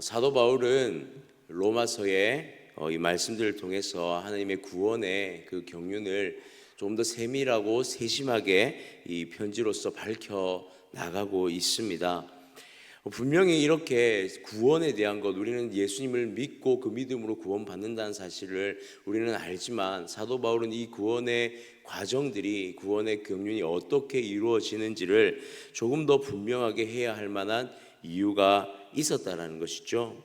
사도 바울은 로마서의 이 말씀들을 통해서 하나님의 구원의 그 경륜을 좀 더 세밀하고 세심하게 이 편지로서 밝혀 나가고 있습니다. 분명히 이렇게 구원에 대한 것, 우리는 예수님을 믿고 그 믿음으로 구원받는다는 사실을 우리는 알지만, 사도 바울은 이 구원의 과정들이, 구원의 경륜이 어떻게 이루어지는지를 조금 더 분명하게 해야 할 만한 이유가 있었다는 것이죠.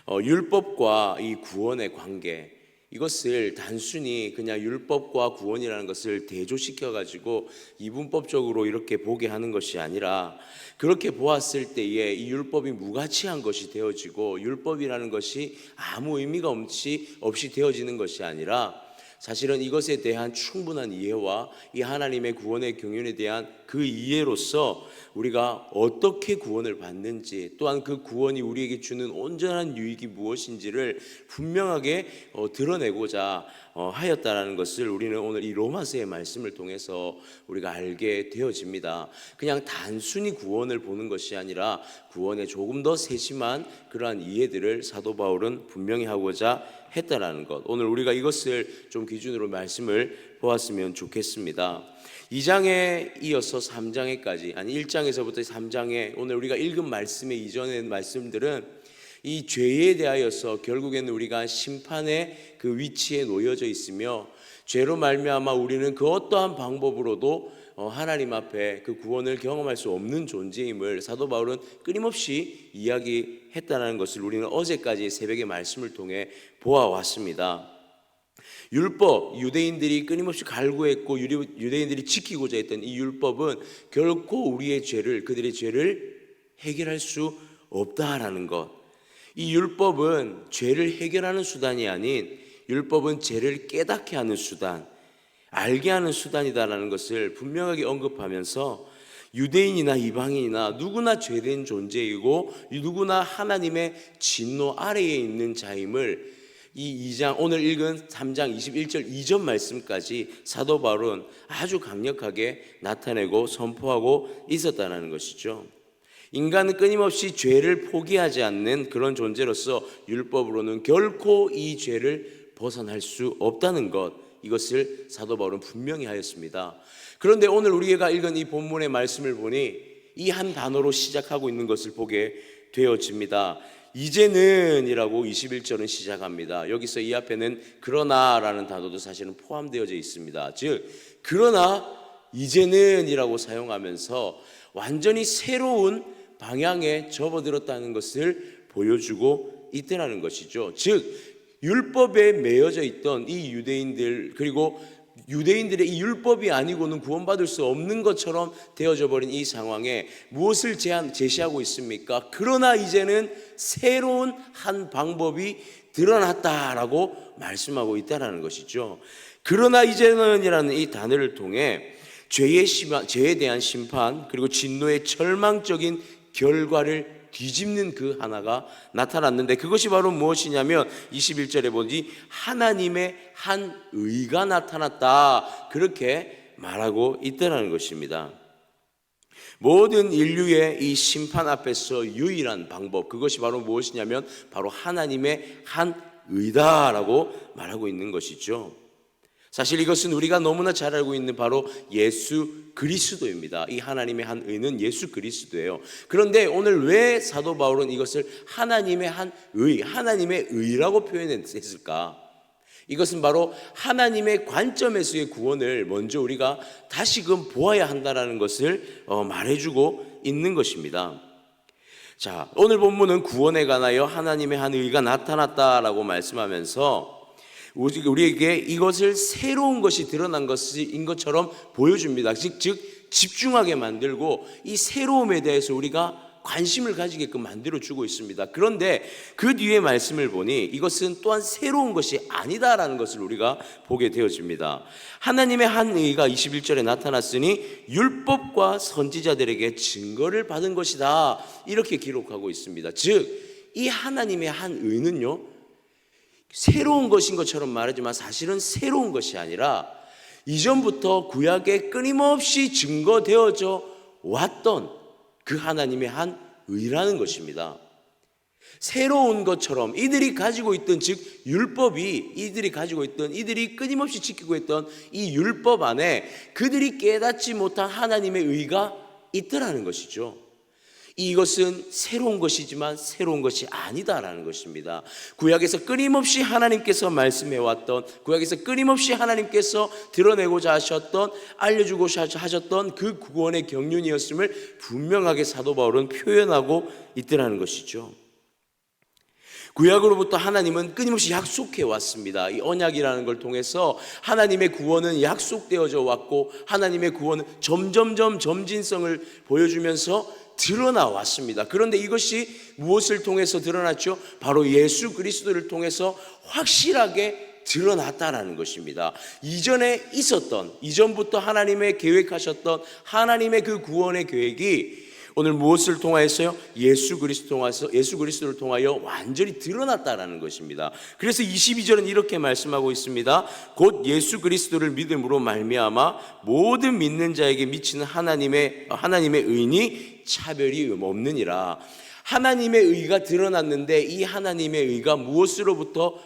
율법과 이 구원의 관계, 이것을 단순히 그냥 율법과 구원이라는 것을 대조시켜 가지고 이분법적으로 이렇게 보게 하는 것이 아니라, 그렇게 보았을 때에 이 율법이 무가치한 것이 되어지고 율법이라는 것이 아무 의미가 없이 되어지는 것이 아니라, 사실은 이것에 대한 충분한 이해와 이 하나님의 구원의 경륜에 대한 그 이해로서 우리가 어떻게 구원을 받는지, 또한 그 구원이 우리에게 주는 온전한 유익이 무엇인지를 분명하게 드러내고자 하였다라는 것을 우리는 오늘 이 로마서의 말씀을 통해서 우리가 알게 되어집니다. 그냥 단순히 구원을 보는 것이 아니라 구원에 조금 더 세심한 그러한 이해들을 사도 바울은 분명히 하고자 했다라는 것, 오늘 우리가 이것을 좀 기준으로 말씀을 보았으면 좋겠습니다. 2장에 이어서 3장에까지, 아니 1장에서부터 3장에 오늘 우리가 읽은 말씀의 이전의 말씀들은 이 죄에 대하여서 결국에는 우리가 심판의 그 위치에 놓여져 있으며, 죄로 말미암아 우리는 그 어떠한 방법으로도 하나님 앞에 그 구원을 경험할 수 없는 존재임을 사도 바울은 끊임없이 이야기했다는 것을 우리는 어제까지 새벽의 말씀을 통해 보아왔습니다. 율법, 유대인들이 끊임없이 갈구했고 유대인들이 지키고자 했던 이 율법은 결코 우리의 죄를, 그들의 죄를 해결할 수 없다라는 것. 이 율법은 죄를 해결하는 수단이 아닌, 율법은 죄를 깨닫게 하는 수단, 알게 하는 수단이다라는 것을 분명하게 언급하면서, 유대인이나 이방인이나 누구나 죄된 존재이고 누구나 하나님의 진노 아래에 있는 자임을 이 2장, 오늘 읽은 3장 21절 이전 말씀까지 사도 바울은 아주 강력하게 나타내고 선포하고 있었다는 것이죠. 인간은 끊임없이 죄를 포기하지 않는 그런 존재로서 율법으로는 결코 이 죄를 벗어날 수 없다는 것, 이것을 사도 바울은 분명히 하였습니다. 그런데 오늘 우리가 읽은 이 본문의 말씀을 보니 이 한 단어로 시작하고 있는 것을 보게 되어집니다. 이제는 이라고 21절은 시작합니다. 여기서 이 앞에는 그러나라는 단어도 사실은 포함되어져 있습니다. 즉 그러나 이제는 이라고 사용하면서 완전히 새로운 방향에 접어들었다는 것을 보여주고 있다는 것이죠. 즉 율법에 매여져 있던 이 유대인들, 그리고 유대인들의 이 율법이 아니고는 구원받을 수 없는 것처럼 되어져 버린 이 상황에 무엇을 제시하고 있습니까? 그러나 이제는 새로운 한 방법이 드러났다라고 말씀하고 있다는 것이죠. 그러나 이제는이라는 이 단어를 통해 죄에 대한 심판, 그리고 진노의 절망적인 결과를 뒤집는 그 하나가 나타났는데, 그것이 바로 무엇이냐면 21절에 보니 하나님의 한 의가 나타났다, 그렇게 말하고 있다는 것입니다. 모든 인류의 이 심판 앞에서 유일한 방법, 그것이 바로 무엇이냐면 바로 하나님의 한 의다라고 말하고 있는 것이죠. 사실 이것은 우리가 너무나 잘 알고 있는 바로 예수 그리스도입니다. 이 하나님의 한 의는 예수 그리스도예요. 그런데 오늘 왜 사도 바울은 이것을 하나님의 한 의, 하나님의 의라고 표현했을까? 이것은 바로 하나님의 관점에서의 구원을 먼저 우리가 다시금 보아야 한다는 것을 말해주고 있는 것입니다. 자, 오늘 본문은 구원에 관하여 하나님의 한 의가 나타났다라고 말씀하면서 우리에게 이것을 새로운 것이 드러난 것인 것처럼 보여줍니다. 즉 집중하게 만들고 이 새로움에 대해서 우리가 관심을 가지게끔 만들어주고 있습니다. 그런데 그 뒤에 말씀을 보니 이것은 또한 새로운 것이 아니다라는 것을 우리가 보게 되어집니다. 하나님의 한 의가 21절에 나타났으니 율법과 선지자들에게 증거를 받은 것이다, 이렇게 기록하고 있습니다. 즉 이 하나님의 한 의는요, 새로운 것인 것처럼 말하지만 사실은 새로운 것이 아니라 이전부터 구약에 끊임없이 증거되어져 왔던 그 하나님의 한 의라는 것입니다. 새로운 것처럼 이들이 가지고 있던, 즉 율법이, 이들이 끊임없이 지키고 있던 이 율법 안에 그들이 깨닫지 못한 하나님의 의가 있더라는 것이죠. 이것은 새로운 것이지만 새로운 것이 아니다라는 것입니다. 구약에서 끊임없이 하나님께서 말씀해왔던, 구약에서 끊임없이 하나님께서 드러내고자 하셨던, 알려주고자 하셨던 그 구원의 경륜이었음을 분명하게 사도 바울은 표현하고 있더라는 것이죠. 구약으로부터 하나님은 끊임없이 약속해 왔습니다. 이 언약이라는 걸 통해서 하나님의 구원은 약속되어져 왔고, 하나님의 구원은 점점점 점진성을 보여주면서 드러나 왔습니다. 그런데 이것이 무엇을 통해서 드러났죠? 바로 예수 그리스도를 통해서 확실하게 드러났다라는 것입니다. 이전부터 하나님의 계획하셨던 하나님의 그 구원의 계획이 오늘 무엇을 통하여서요? 예수 그리스도를 통하여 완전히 드러났다라는 것입니다. 그래서 22절은 이렇게 말씀하고 있습니다. 곧 예수 그리스도를 믿음으로 말미암아 모든 믿는 자에게 미치는 하나님의 의인이 차별이 없느니라. 하나님의 의가 드러났는데 이 하나님의 의가 무엇으로부터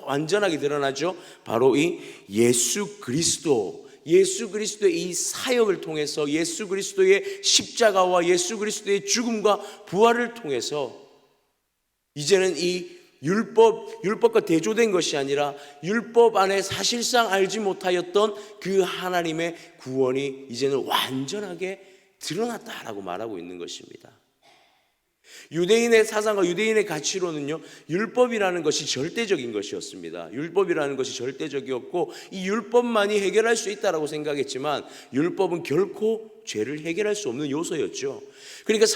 완전하게 드러나죠? 바로 이 예수 그리스도의 이 사역을 통해서, 예수 그리스도의 십자가와 예수 그리스도의 죽음과 부활을 통해서 이제는 이 율법과 대조된 것이 아니라 율법 안에 사실상 알지 못하였던 그 하나님의 구원이 이제는 완전하게 드러났다라고 말하고 있는 것입니다. 유대인의 사상과 유대인의 가치로는요, 율법이라는 것이 절대적인 것이었습니다. 율법이라는 것이 절대적이었고, 이 율법만이 해결할 수 있다라고 생각했지만 율법은 결코 죄를 해결할 수 없는 요소였죠. 그러니까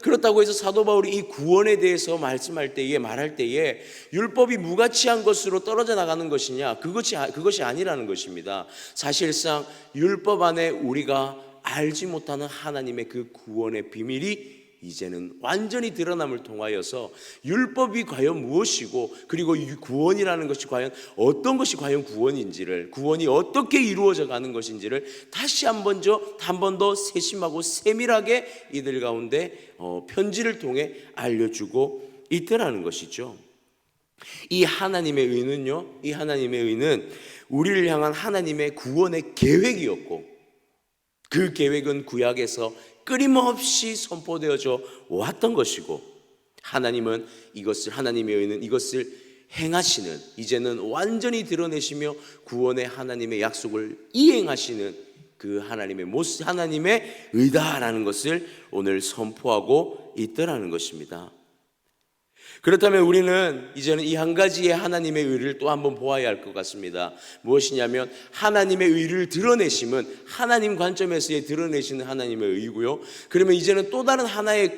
그렇다고 해서 사도 바울이 이 구원에 대해서 말할 때에 율법이 무가치한 것으로 떨어져 나가는 것이냐, 그것이 아니라는 것입니다. 사실상 율법 안에 우리가 알지 못하는 하나님의 그 구원의 비밀이 이제는 완전히 드러남을 통하여서 율법이 과연 무엇이고, 그리고 구원이라는 것이 과연 어떤 것이 과연 구원인지를, 구원이 어떻게 이루어져 가는 것인지를 다시 한 번 더 세심하고 세밀하게 이들 가운데 편지를 통해 알려주고 있더라는 것이죠. 이 하나님의 의는 우리를 향한 하나님의 구원의 계획이었고, 그 계획은 구약에서 끊임없이 선포되어져 왔던 것이고, 하나님의 의는 이것을 행하시는, 이제는 완전히 드러내시며 구원의 하나님의 약속을 이행하시는 그 하나님의 의다라는 것을 오늘 선포하고 있더라는 것입니다. 그렇다면 우리는 이제는 이 한 가지의 하나님의 의를 또 한번 보아야 할 것 같습니다. 무엇이냐면 하나님의 의를 드러내심은 하나님 관점에서의 드러내시는 하나님의 의고요. 그러면 이제는 또 다른 하나의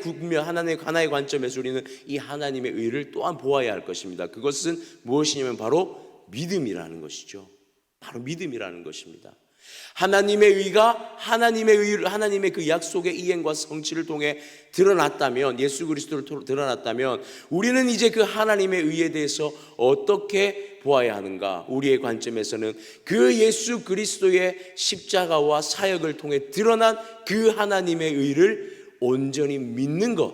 관점에서 우리는 이 하나님의 의를 또한 보아야 할 것입니다. 그것은 무엇이냐면 바로 믿음이라는 것이죠. 바로 믿음이라는 것입니다. 하나님의 그 약속의 이행과 성취를 통해 드러났다면, 예수 그리스도를 드러났다면, 우리는 이제 그 하나님의 의에 대해서 어떻게 보아야 하는가? 우리의 관점에서는 그 예수 그리스도의 십자가와 사역을 통해 드러난 그 하나님의 의를 온전히 믿는 것,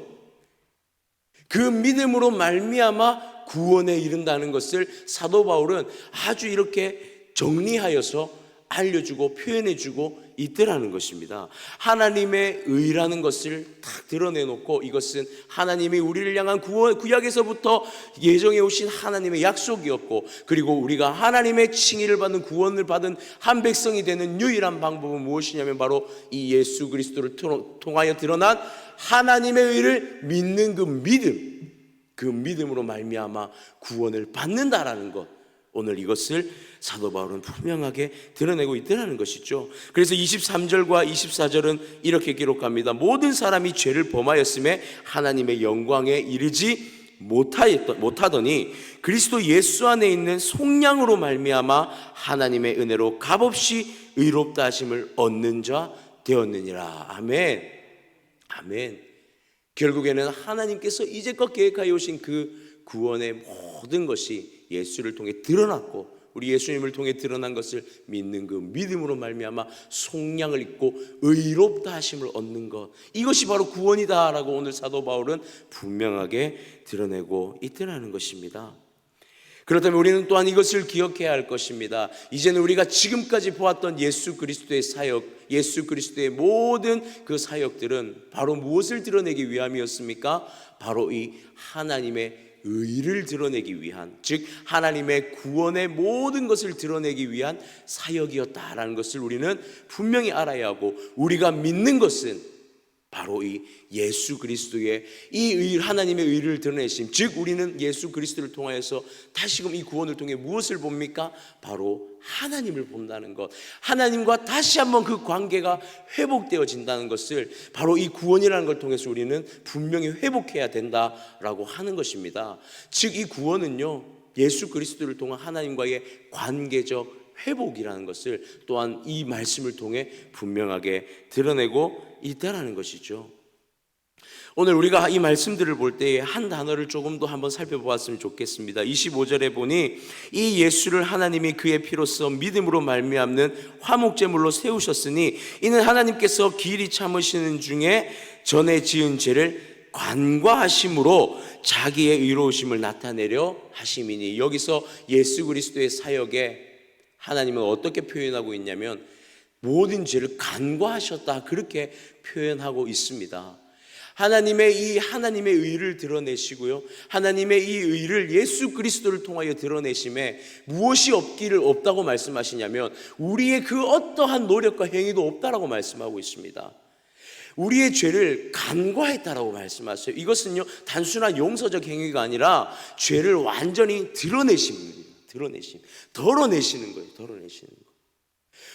그 믿음으로 말미암아 구원에 이른다는 것을 사도 바울은 아주 이렇게 정리하여서 알려주고 표현해주고 있더라는 것입니다. 하나님의 의라는 것을 딱 드러내놓고, 이것은 하나님이 우리를 향한 구약에서부터 예정해 오신 하나님의 약속이었고, 그리고 우리가 하나님의 칭의를 받는, 구원을 받은 한 백성이 되는 유일한 방법은 무엇이냐면 바로 이 예수 그리스도를 통하여 드러난 하나님의 의를 믿는 그 믿음으로 말미암아 구원을 받는다라는 것, 오늘 이것을 사도 바울은 분명하게 드러내고 있다는 것이죠. 그래서 23절과 24절은 이렇게 기록합니다. 모든 사람이 죄를 범하였음에 하나님의 영광에 이르지 못하더니 그리스도 예수 안에 있는 속량으로 말미암아 하나님의 은혜로 값없이 의롭다 하심을 얻는 자 되었느니라. 아멘. 아멘. 결국에는 하나님께서 이제껏 계획하여 오신 그 구원의 모든 것이 예수를 통해 드러났고 우리 예수님을 통해 드러난 것을 믿는 그 믿음으로 말미암아 속량을 입고 의롭다 하심을 얻는 것, 이것이 바로 구원이다라고 오늘 사도 바울은 분명하게 드러내고 있더라는 것입니다. 그렇다면 우리는 또한 이것을 기억해야 할 것입니다. 이제는 우리가 지금까지 보았던 예수 그리스도의 사역, 예수 그리스도의 모든 그 사역들은 바로 무엇을 드러내기 위함이었습니까? 바로 이 하나님의 의를 드러내기 위한, 즉 하나님의 구원의 모든 것을 드러내기 위한 사역이었다라는 것을 우리는 분명히 알아야 하고, 우리가 믿는 것은 바로 이 예수 그리스도의 이 하나님의 의를 드러내심, 즉 우리는 예수 그리스도를 통하여서 다시금 이 구원을 통해 무엇을 봅니까? 바로 하나님을 본다는 것, 하나님과 다시 한번 그 관계가 회복되어진다는 것을 바로 이 구원이라는 걸 통해서 우리는 분명히 회복해야 된다라고 하는 것입니다. 즉 이 구원은요, 예수 그리스도를 통한 하나님과의 관계적 회복이라는 것을 또한 이 말씀을 통해 분명하게 드러내고 있다라는 것이죠. 오늘 우리가 이 말씀들을 볼 때에 한 단어를 조금 더 한번 살펴보았으면 좋겠습니다. 25절에 보니 이 예수를 하나님이 그의 피로써 믿음으로 말미암는 화목제물로 세우셨으니 이는 하나님께서 길이 참으시는 중에 전에 지은 죄를 간과하심으로 자기의 의로우심을 나타내려 하심이니, 여기서 예수 그리스도의 사역에 하나님은 어떻게 표현하고 있냐면 모든 죄를 간과하셨다, 그렇게 표현하고 있습니다. 하나님의 의를 드러내시고요, 하나님의 이 의를 예수 그리스도를 통하여 드러내심에 무엇이 없다고 말씀하시냐면 우리의 그 어떠한 노력과 행위도 없다라고 말씀하고 있습니다. 우리의 죄를 간과했다라고 말씀하세요. 이것은요, 단순한 용서적 행위가 아니라 죄를 완전히 드러내십니다. 덜어내시는 거예요.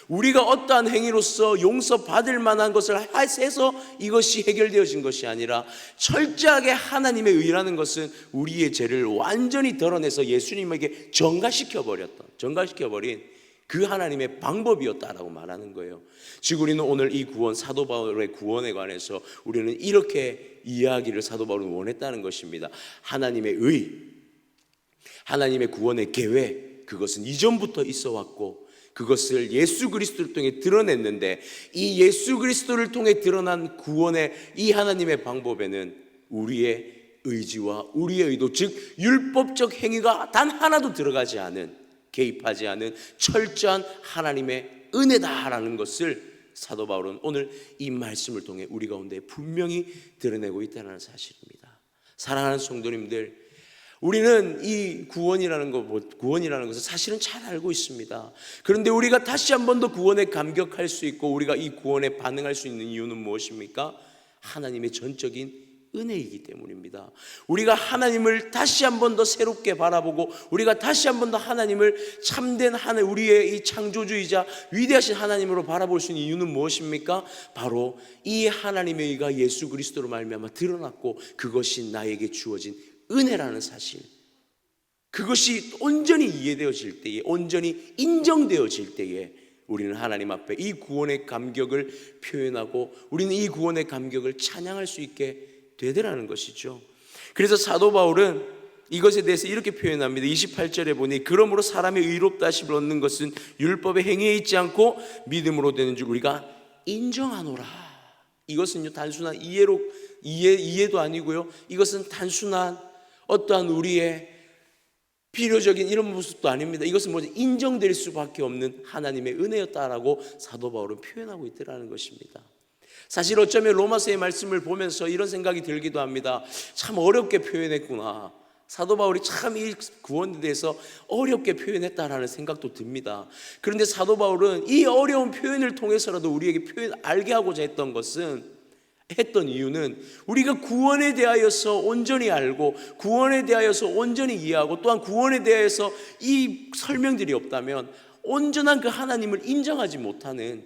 우리가 어떠한 행위로서 용서받을 만한 것을 해서 이것이 해결되어진 것이 아니라 철저하게 하나님의 의라는 것은 우리의 죄를 완전히 덜어내서 예수님에게 전가시켜버린 그 하나님의 방법이었다라고 말하는 거예요. 즉 우리는 오늘 이 구원, 사도 바울의 구원에 관해서 우리는 이렇게 이야기를 사도 바울은 원했다는 것입니다. 하나님의 의, 하나님의 구원의 계획, 그것은 이전부터 있어 왔고 그것을 예수 그리스도를 통해 드러냈는데, 이 예수 그리스도를 통해 드러난 구원의 이 하나님의 방법에는 우리의 의지와 우리의 의도, 즉 율법적 행위가 단 하나도 들어가지 않은, 개입하지 않은 철저한 하나님의 은혜다라는 것을 사도 바울은 오늘 이 말씀을 통해 우리 가운데 분명히 드러내고 있다는 사실입니다. 사랑하는 성도님들, 우리는 이 구원이라는 것을 사실은 잘 알고 있습니다. 그런데 우리가 다시 한 번 더 구원에 감격할 수 있고 우리가 이 구원에 반응할 수 있는 이유는 무엇입니까? 하나님의 전적인 은혜이기 때문입니다. 우리가 하나님을 다시 한 번 더 새롭게 바라보고 우리가 다시 한 번 더 하나님을 참된 우리의 이 창조주이자 위대하신 하나님으로 바라볼 수 있는 이유는 무엇입니까? 바로 이 하나님의 의가 예수 그리스도로 말미암아 드러났고 그것이 나에게 주어진 은혜라는 사실, 그것이 온전히 이해되어질 때에, 온전히 인정되어질 때에 우리는 하나님 앞에 이 구원의 감격을 표현하고 우리는 이 구원의 감격을 찬양할 수 있게 되더라는 것이죠. 그래서 사도 바울은 이것에 대해서 이렇게 표현합니다. 28절에 보니 그러므로 사람의 의롭다 하심을 얻는 것은 율법의 행위에 있지 않고 믿음으로 되는 줄 우리가 인정하노라. 이것은요, 단순한 이해도 아니고요, 이것은 단순한 어떠한 우리의 필요적인 이런 모습도 아닙니다. 이것은 뭐죠? 인정될 수밖에 없는 하나님의 은혜였다라고 사도 바울은 표현하고 있더라는 것입니다. 사실 어쩌면 로마서의 말씀을 보면서 이런 생각이 들기도 합니다. 참 어렵게 표현했구나. 사도 바울이 참 이 구원에 대해서 어렵게 표현했다라는 생각도 듭니다. 그런데 사도 바울은 이 어려운 표현을 통해서라도 우리에게 알게 하고자 했던 이유는 우리가 구원에 대하여서 온전히 알고 구원에 대하여서 온전히 이해하고 또한 구원에 대하여서 이 설명들이 없다면 온전한 그 하나님을 인정하지 못하는,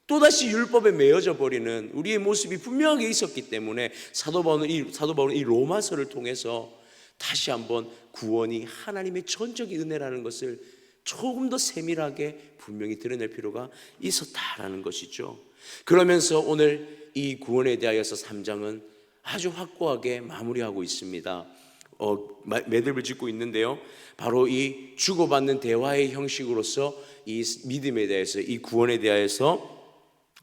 또다시 율법에 매여져 버리는 우리의 모습이 분명하게 있었기 때문에 사도 바울은 이 로마서를 통해서 다시 한번 구원이 하나님의 전적인 은혜라는 것을 조금 더 세밀하게 분명히 드러낼 필요가 있었다라는 것이죠. 그러면서 오늘 이 구원에 대하여서 3장은 아주 확고하게 마무리하고 있습니다. 매듭을 짓고 있는데요. 바로 이 주고받는 대화의 형식으로서 이 믿음에 대해서, 이 구원에 대해서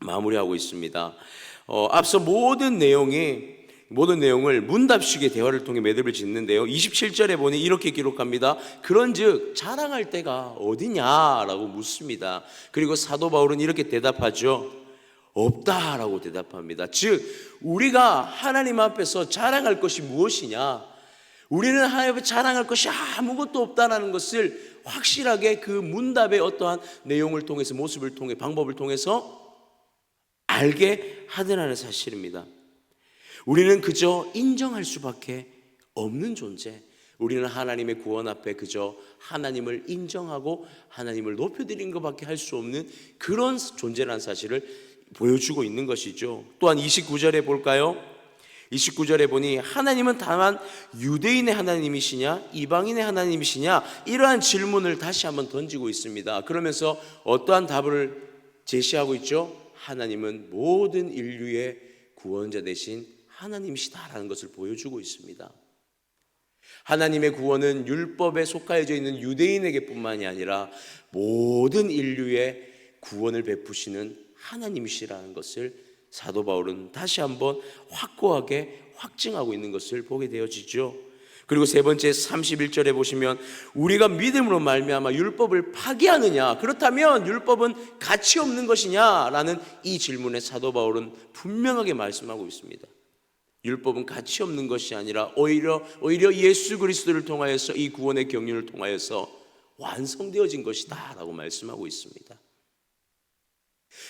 마무리하고 있습니다. 앞서 모든 내용을 문답식의 대화를 통해 매듭을 짓는데요. 27절에 보니 이렇게 기록합니다. 그런즉 자랑할 때가 어디냐라고 묻습니다. 그리고 사도 바울은 이렇게 대답하죠. 없다라고 대답합니다. 즉 우리가 하나님 앞에서 자랑할 것이 무엇이냐? 우리는 하나님 앞에 자랑할 것이 아무것도 없다라는 것을 확실하게 그 문답의 어떠한 내용을 통해서, 모습을 통해, 방법을 통해서 알게 하더라는 사실입니다. 우리는 그저 인정할 수밖에 없는 존재, 우리는 하나님의 구원 앞에 그저 하나님을 인정하고 하나님을 높여드리는 것밖에 할 수 없는 그런 존재라는 사실을 보여주고 있는 것이죠. 또한 29절에 볼까요? 29절에 보니 하나님은 다만 유대인의 하나님이시냐 이방인의 하나님이시냐 이러한 질문을 다시 한번 던지고 있습니다. 그러면서 어떠한 답을 제시하고 있죠? 하나님은 모든 인류의 구원자 되신 하나님이시다라는 것을 보여주고 있습니다. 하나님의 구원은 율법에 속하여져 있는 유대인에게 뿐만이 아니라 모든 인류의 구원을 베푸시는 하나님이시라는 것을 사도 바울은 다시 한번 확고하게 확증하고 있는 것을 보게 되어지죠. 그리고 세 번째 31절에 보시면 우리가 믿음으로 말미암아 율법을 파기하느냐, 그렇다면 율법은 가치 없는 것이냐라는 이 질문에 사도 바울은 분명하게 말씀하고 있습니다. 율법은 가치 없는 것이 아니라 오히려 예수 그리스도를 통하여서 이 구원의 경륜을 통하여서 완성되어진 것이다 라고 말씀하고 있습니다.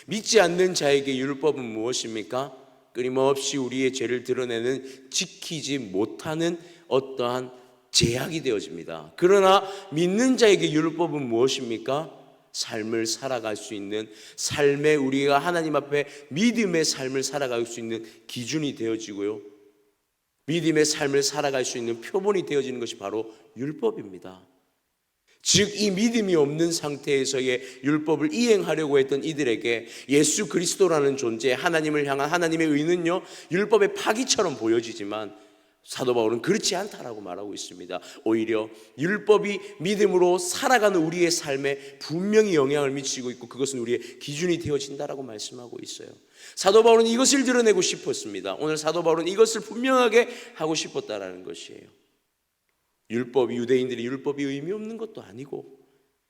믿지 않는 자에게 율법은 무엇입니까? 끊임없이 우리의 죄를 드러내는, 지키지 못하는 어떠한 제약이 되어집니다. 그러나 믿는 자에게 율법은 무엇입니까? 삶을 살아갈 수 있는, 삶에 우리가 하나님 앞에 믿음의 삶을 살아갈 수 있는 기준이 되어지고요, 믿음의 삶을 살아갈 수 있는 표본이 되어지는 것이 바로 율법입니다. 즉 이 믿음이 없는 상태에서의 율법을 이행하려고 했던 이들에게 예수 그리스도라는 존재, 하나님을 향한 하나님의 의는요, 율법의 파기처럼 보여지지만 사도 바울은 그렇지 않다라고 말하고 있습니다. 오히려 율법이 믿음으로 살아가는 우리의 삶에 분명히 영향을 미치고 있고 그것은 우리의 기준이 되어진다라고 말씀하고 있어요. 사도 바울은 이것을 드러내고 싶었습니다. 오늘 사도 바울은 이것을 분명하게 하고 싶었다라는 것이에요. 유대인들이 율법이 의미 없는 것도 아니고,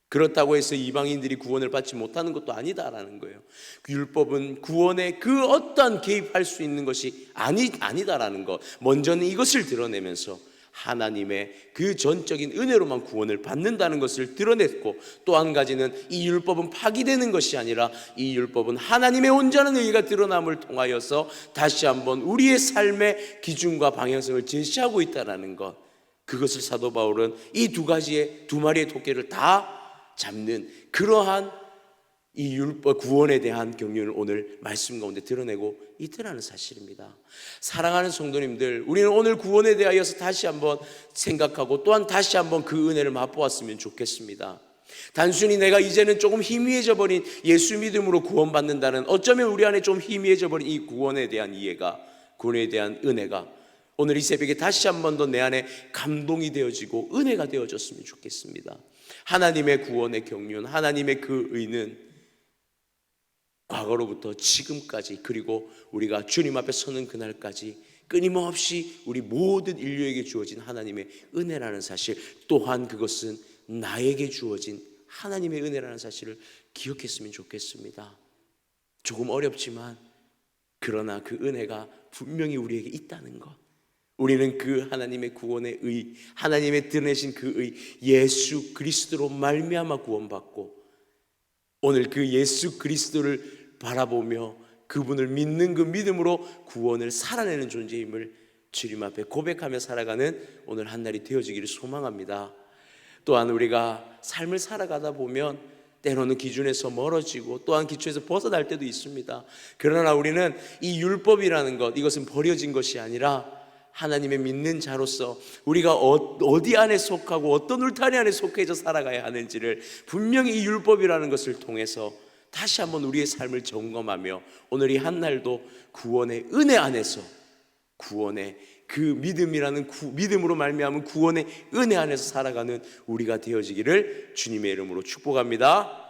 그렇다고 해서 이방인들이 구원을 받지 못하는 것도 아니다라는 거예요. 율법은 구원에 그 어떠한 개입할 수 있는 것이 아니다라는 것, 먼저는 이것을 드러내면서 하나님의 그 전적인 은혜로만 구원을 받는다는 것을 드러냈고, 또 한 가지는 이 율법은 파기되는 것이 아니라 이 율법은 하나님의 온전한 의가 드러남을 통하여서 다시 한번 우리의 삶의 기준과 방향성을 제시하고 있다는 것, 그것을 사도 바울은 이 두 마리의 토끼를 다 잡는 그러한 이 율법 구원에 대한 경륜을 오늘 말씀 가운데 드러내고 있다는 사실입니다. 사랑하는 성도님들, 우리는 오늘 구원에 대하여서 다시 한번 생각하고 또한 다시 한번 그 은혜를 맛보았으면 좋겠습니다. 단순히 내가 이제는 조금 희미해져 버린 예수 믿음으로 구원받는다는, 어쩌면 우리 안에 좀 희미해져 버린 이 구원에 대한 이해가, 구원에 대한 은혜가 오늘 이 새벽에 다시 한 번 더 내 안에 감동이 되어지고 은혜가 되어졌으면 좋겠습니다. 하나님의 구원의 경륜, 하나님의 그 의는 과거로부터 지금까지, 그리고 우리가 주님 앞에 서는 그날까지 끊임없이 우리 모든 인류에게 주어진 하나님의 은혜라는 사실, 또한 그것은 나에게 주어진 하나님의 은혜라는 사실을 기억했으면 좋겠습니다. 조금 어렵지만 그러나 그 은혜가 분명히 우리에게 있다는 것, 우리는 그 하나님의 구원의 의, 하나님의 드러내신 그 의, 예수 그리스도로 말미암아 구원받고 오늘 그 예수 그리스도를 바라보며 그분을 믿는 그 믿음으로 구원을 살아내는 존재임을 주님 앞에 고백하며 살아가는 오늘 한 날이 되어지기를 소망합니다. 또한 우리가 삶을 살아가다 보면 때로는 기준에서 멀어지고 또한 기초에서 벗어날 때도 있습니다. 그러나 우리는 이 율법이라는 것, 이것은 버려진 것이 아니라 하나님의 믿는 자로서 우리가 어디 안에 속하고 어떤 울타리 안에 속해져 살아가야 하는지를 분명히 이 율법이라는 것을 통해서 다시 한번 우리의 삶을 점검하며 오늘 이 한 날도 구원의 은혜 안에서 구원의 그 믿음으로 말미암은 구원의 은혜 안에서 살아가는 우리가 되어지기를 주님의 이름으로 축복합니다.